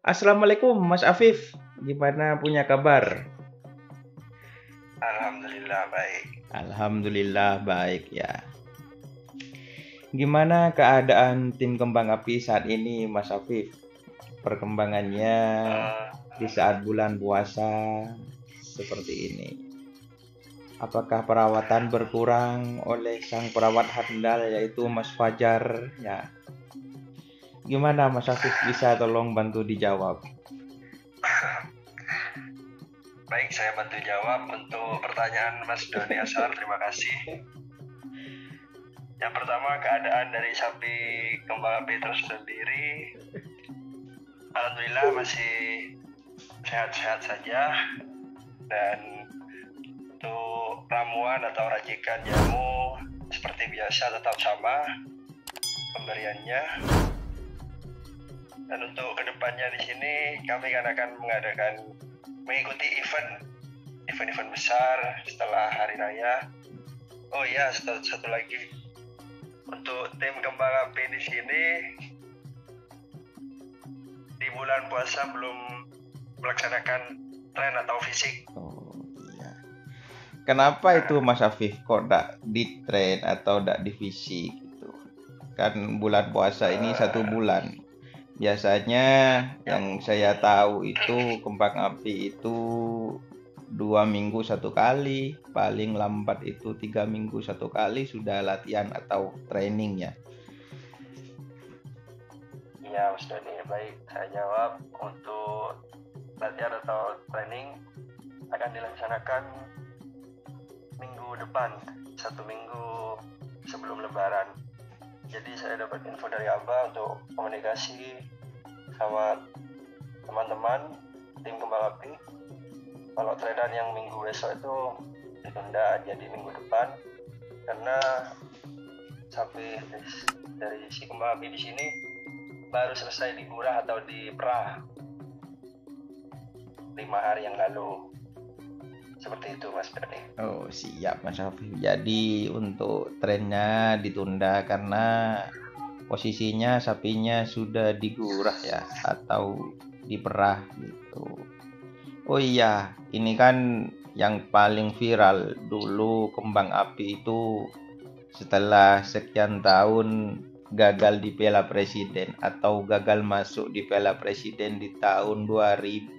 Assalamualaikum Mas Afif, gimana punya kabar? Alhamdulillah baik. Alhamdulillah baik ya. Gimana keadaan tim kembang api saat ini Mas Afif? Perkembangannya Eh, di saat bulan puasa seperti ini. Apakah perawatan berkurang oleh sang perawat handal yaitu Mas Fajar? Ya, gimana Mas Afif bisa tolong bantu dijawab? Baik, saya bantu jawab untuk pertanyaan Mas Doni Asar. Terima kasih. Yang pertama, keadaan dari sapi kembang api terus sendiri, alhamdulillah masih sehat-sehat saja. Dan untuk ramuan atau racikan jamu seperti biasa tetap sama pemberiannya. Dan untuk kedepannya di sini kami akan mengikuti event besar setelah hari raya. Oh iya, satu lagi, untuk tim kembang api di sini di bulan puasa belum melaksanakan tren atau fisik. Oh iya. Kenapa itu Mas Afif kok ndak di train atau ndak di fisik gitu? Kan bulan puasa ini satu bulan. Biasanya yang saya tahu itu kembang api itu 2 minggu satu kali, paling lambat itu 3 minggu satu kali sudah latihan atau training ya. Iya, Mas Doni, baik. Saya jawab, untuk latihan atau training akan dilaksanakan minggu depan, 1 minggu sebelum Lebaran. Jadi saya dapat info dari Abah untuk komunikasi sama teman-teman tim kembang api. Kalau trainan yang minggu besok itu ditunda jadi minggu depan, karena sapi dari si kembang api di sini baru selesai digurah atau diperah 5 hari yang lalu. Seperti itu Mas Doni. Oh siap Mas Afif. Jadi untuk trennya ditunda karena posisinya sapinya sudah digurah ya atau diperah gitu. Oh iya, ini kan yang paling viral dulu kembang api itu setelah sekian tahun gagal di Piala Presiden atau gagal masuk di Piala Presiden di tahun 2019.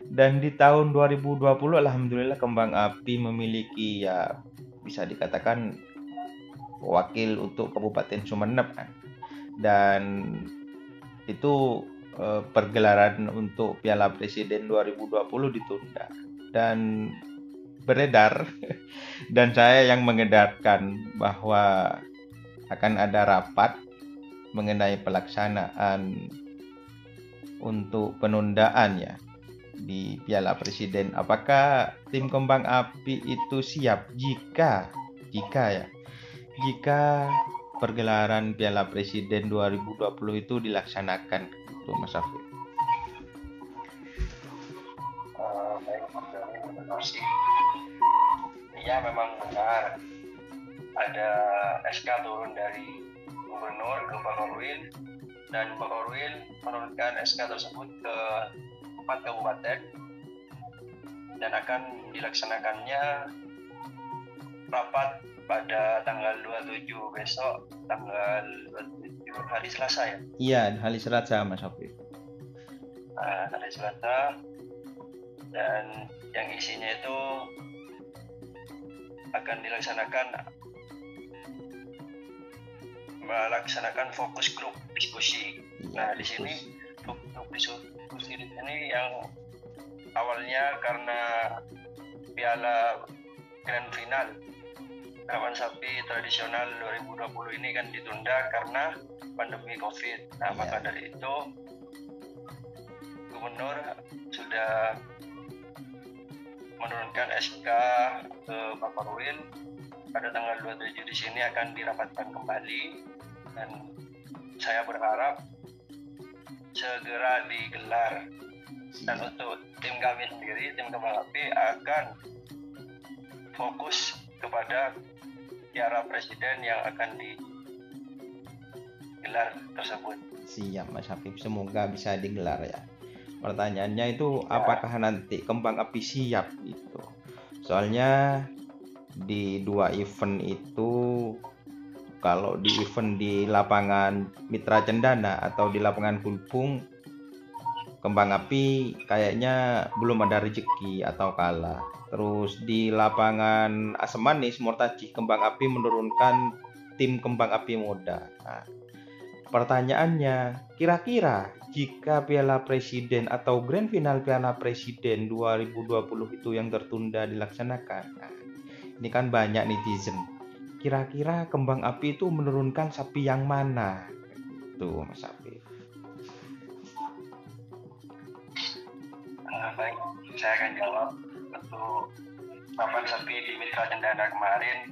Dan di tahun 2020 alhamdulillah kembang api memiliki ya bisa dikatakan wakil untuk Kabupaten Sumeneb kan. Dan itu pergelaran untuk Piala Presiden 2020 ditunda dan beredar dan saya yang mengedarkan bahwa akan ada rapat mengenai pelaksanaan untuk penundaan ya di Piala Presiden. Apakah tim kembang api itu siap jika pergelaran Piala Presiden 2020 itu dilaksanakan gitu Mas Afif? Baik Mas Doni, terima kasih. Iya, memang benar ada SK turun dari Gubernur ke Pak Korwil, dan Pak Korwil menurunkan SK tersebut ke 4 kabupaten, dan akan dilaksanakannya rapat pada tanggal 27 besok, tanggal 27 hari Selasa ya? Iya, hari Selasa Mas Afif. Hari Selasa, dan yang isinya itu akan melaksanakan fokus grup diskusi. Nah, di sini grup diskusi di sini yang awalnya karena Piala Grand Final Taman Sapi Tradisional 2020 ini kan ditunda karena pandemi COVID. Nah, maka dari itu Gubernur sudah menurunkan SK ke Pak Korwil. Pada tanggal 27 di sini akan dirapatkan kembali, dan saya berharap segera digelar. Dan untuk tim kami sendiri, tim kembang api akan fokus kepada Piala Presiden yang akan gelar tersebut. Siap Mas Hafif, semoga bisa digelar ya. Pertanyaannya itu apakah nanti kembang api siap gitu. Soalnya di 2 event itu, kalau di event di lapangan Mitra Cendana atau di lapangan Kulpung, kembang api kayaknya belum ada rezeki atau kalah. Terus di lapangan Asam Manis Mortaci, kembang api menurunkan tim kembang api muda. Nah, pertanyaannya, kira-kira jika Piala Presiden atau Grand Final Piala Presiden 2020 itu yang tertunda dilaksanakan, nah, ini kan banyak netizen. Kira-kira kembang api itu menurunkan sapi yang mana? Tuh Mas Afif. Baik, saya akan jawab. Untuk papan sapi di Mitra Cendana kemarin,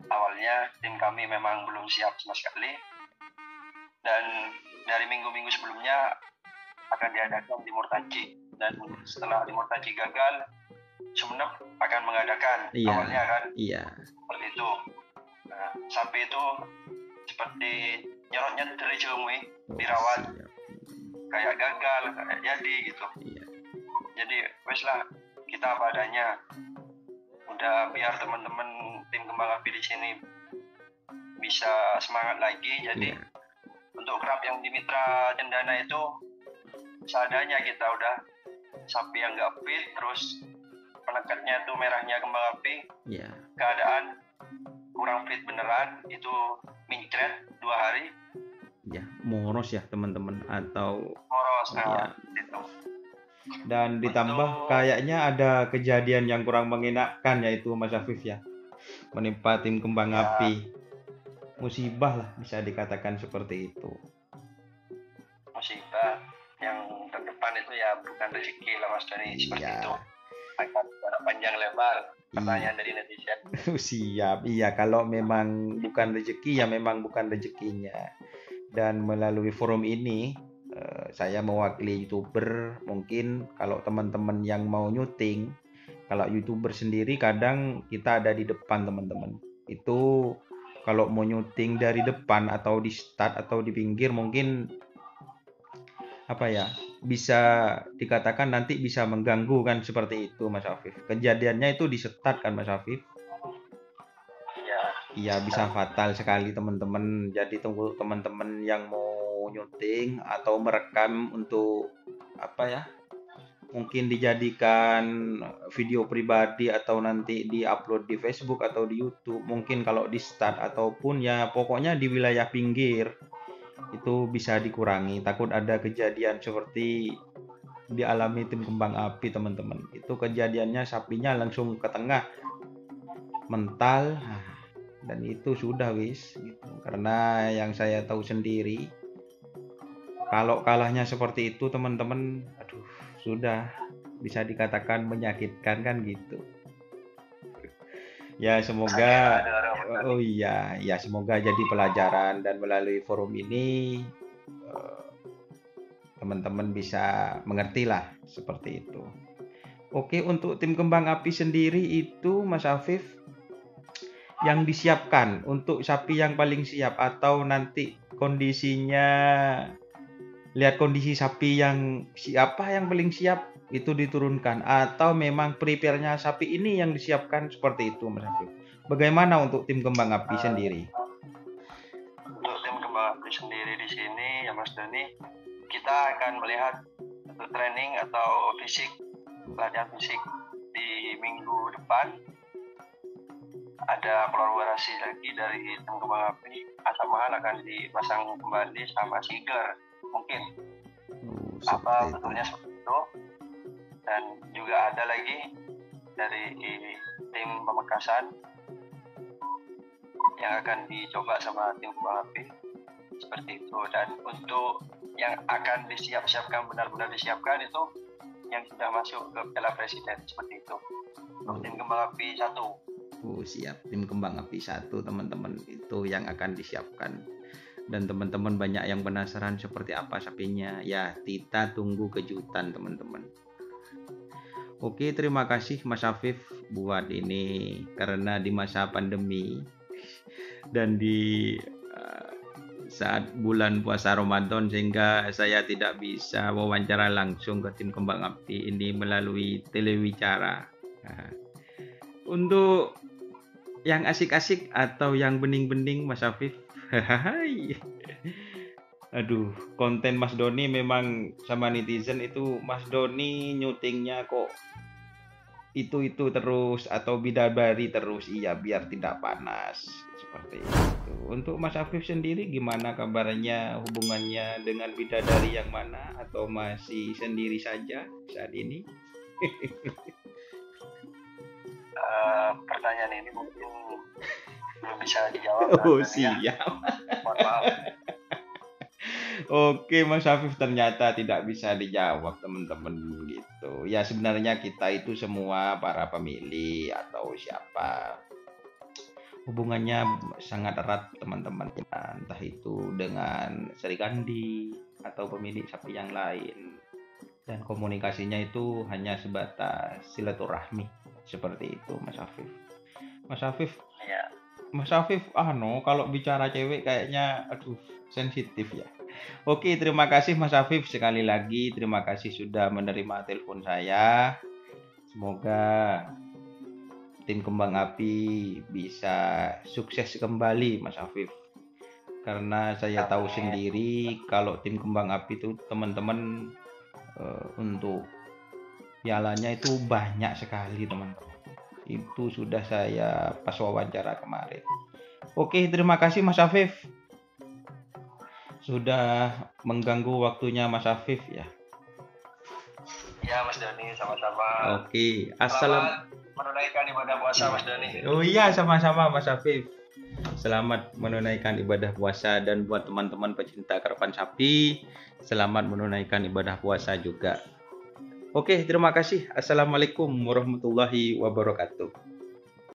awalnya tim kami memang belum siap sama sekali, dan dari minggu-minggu sebelumnya akan diadakan di Mortaci, dan setelah di Mortaci gagal, Sumeneb akan mengadakan awalnya kan, seperti itu. Nah, sapi itu seperti nyorotnya dari Jomwi, dirawat kayak gagal, kayak jadi gitu. Jadi wes lah, kita apa adanya. Udah biar teman-teman tim kembang api di sini bisa semangat lagi. Jadi untuk kerap yang di Mitra Cendana itu seadanya, kita udah sapi yang nggak fit, terus penekatnya tuh merahnya kembang api, keadaan kurang fit beneran, itu mincret 2 hari. Ya, moros ya teman-teman, atau moros. Itu. Dan ditambah kayaknya ada kejadian yang kurang mengenakan, yaitu Mas Afif ya, menimpa tim kembang api. Musibah lah bisa dikatakan seperti itu. Musibah yang terdepan itu ya bukan rezeki lah Mas Dani, seperti itu. Akan panjang lebar pertanyaan dari netizen. Siap, iya, kalau memang bukan rezeki ya memang bukan rezekinya. Dan melalui forum ini saya mewakili YouTuber. Mungkin kalau teman-teman yang mau nyuting, kalau YouTuber sendiri kadang kita ada di depan teman-teman. Itu kalau mau nyuting dari depan atau di start atau di pinggir, mungkin apa ya, bisa dikatakan nanti bisa mengganggu kan, seperti itu Mas Afif. Kejadiannya itu di start kan Mas Afif? Iya, bisa fatal sekali teman-teman. Jadi tunggu teman-teman yang mau nyuting atau merekam untuk apa ya, mungkin dijadikan video pribadi atau nanti diupload di Facebook atau di YouTube. Mungkin kalau di start ataupun ya pokoknya di wilayah pinggir itu bisa dikurangi. Takut ada kejadian seperti dialami tim kembang api teman-teman. Itu kejadiannya sapinya langsung ke tengah mental. Dan itu sudah wis gitu. Karena yang saya tahu sendiri, kalau kalahnya seperti itu teman-teman, aduh, sudah bisa dikatakan menyakitkan kan gitu. Ya semoga semoga jadi pelajaran, dan melalui forum ini teman-teman bisa mengerti lah seperti itu. Oke, untuk tim kembang api sendiri itu Mas Afif, yang disiapkan untuk sapi yang paling siap, atau nanti kondisinya lihat kondisi sapi yang siapa yang paling siap itu diturunkan, atau memang prepare-nya sapi ini yang disiapkan, seperti itu Mas Afif. Bagaimana untuk tim kembang api sendiri? Untuk tim kembang api sendiri di sini ya Mas Dani, kita akan melihat untuk training atau fisik, latihan fisik di minggu depan. Ada kolaborasi lagi dari tim kembang api. Asam Mahal akan dipasang kembali sama Siger, mungkin apa betulnya seperti itu. Dan juga ada lagi dari tim Pamekasan yang akan dicoba sama tim kembang api, seperti itu. Dan untuk yang akan disiapkan, benar-benar disiapkan itu yang sudah masuk ke Piala Presiden, seperti itu. Tim kembang api 1. Siap, tim kembang api 1 teman-teman, itu yang akan disiapkan. Dan teman-teman banyak yang penasaran seperti apa sapinya. Ya, kita tunggu kejutan teman-teman. Oke, terima kasih Mas Afif buat ini, karena di masa pandemi dan di saat bulan puasa Ramadan sehingga saya tidak bisa wawancara langsung ke tim Kembang Api ini melalui telewicara. Nah, untuk yang asik-asik atau yang bening-bening Mas Afif, hai. Aduh, konten Mas Doni memang sama netizen itu Mas Doni nyutingnya kok itu terus atau bidadari terus, iya biar tidak panas seperti itu. Untuk Mas Afif sendiri gimana kabarnya, hubungannya dengan bidadari yang mana atau masih sendiri saja saat ini? Pertanyaan ini mungkin belum bisa dijawab. Oh ya. siap. Mohon maaf. Oke Mas Afif, ternyata tidak bisa dijawab teman-teman gitu. Ya sebenarnya kita itu semua para pemilih atau siapa hubungannya sangat erat teman-teman, entah itu dengan Serikandi atau pemilik sapi yang lain, dan komunikasinya itu hanya sebatas silaturahmi seperti itu Mas Afif. Mas Afif, Ya. Mas Afif, kalau bicara cewek kayaknya aduh sensitif ya. Oke, terima kasih Mas Afif sekali lagi, terima kasih sudah menerima telepon saya. Semoga tim Kembang Api bisa sukses kembali Mas Afif. Karena saya tahu sendiri kalau tim Kembang Api itu teman-teman untuk pialanya itu banyak sekali teman-teman. Itu sudah saya pas wawancara kemarin. Oke, terima kasih Mas Afif. Sudah mengganggu waktunya Mas Afif ya. Ya Mas Doni, sama-sama. Oke, Selamat menunaikan ibadah puasa Mas Doni. Oh iya, sama-sama Mas Afif. Selamat menunaikan ibadah puasa, dan buat teman-teman pecinta karapan sapi, selamat menunaikan ibadah puasa juga. Oke, terima kasih. Assalamualaikum warahmatullahi wabarakatuh.